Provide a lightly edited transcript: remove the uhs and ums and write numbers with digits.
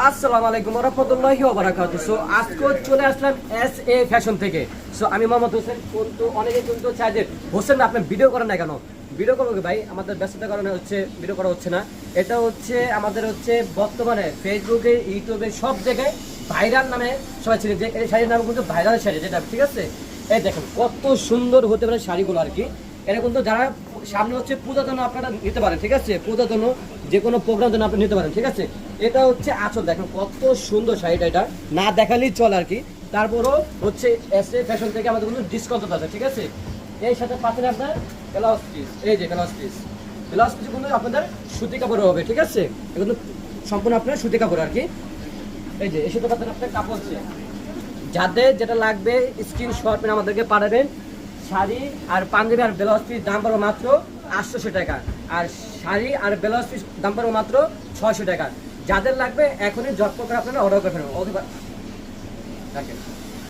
আসসালামু আলাইকুম ওয়া রাহমাতুল্লাহি ওয়া বারাকাতুহু। সো আজকে চলে আসলাম এসএ ফ্যাশন থেকে। সো আমি মোহাম্মদ হোসেন। কিন্তু অনেকে কিন্তু চায় যে হোসেন আপনি ভিডিও করেন না কেন? ভিডিও করবো কি ভাই, আমাদের ব্যস্ততার কারণে হচ্ছে ভিডিও করা হচ্ছে না। এটা হচ্ছে আমাদের হচ্ছে বর্তমানে ফেসবুকে, ইউটিউবে সব জায়গায় ভাইরাল নামে সবাই চিনে, যে এই শাড়ির নাম কিন্তু ভাইরাল শাড়ি, যেটা ঠিক আছে। এই দেখেন কত সুন্দর হতে পারে শাড়িগুলো আর কি। এটা কিন্তু যারা সামনে হচ্ছে পূজার জন্য আপনারা নিতে পারেন, ঠিক আছে, পূজার জন্য যে কোনো প্রোগ্রাম জন্য আপনি নিতে পারেন, ঠিক আছে। এটা হচ্ছে আঁচল, দেখেন কত সুন্দর শাড়িটা, এটা না দেখালেই চলে আর কি। তারপরও হচ্ছে এসএ ফ্যাশন থেকে আমাদের কিন্তু ডিসকাউন্ট আছে, ঠিক আছে। এই সাথে পাচ্ছেন আপনার ব্লাউজ পিস, এই যে ব্লাউজ পিস কিন্তু আপনাদের সুতি কাপড় হবে, ঠিক আছে। এগুলো সম্পূর্ণ আপনার সুতি কাপড় আর কি। এই যে এই সাথে পাচ্ছেন আপনার কাপড় হচ্ছে, যাদের যেটা লাগবে স্ক্রিনশট মেরে আমাদেরকে পাঠাবেন। শাড়ি আর পাঞ্জাবি আর ব্লাউজ পিস দাম পড়বে মাত্র 800 টাকা, আর শাড়ি আর ব্লাউজ পিস দাম পড়বে মাত্র 600 টাকা। যাদের লাগবে এখনই ঝটপট করে আপনারা অর্ডার করে ফেলবেন। ওকে, রাখেন।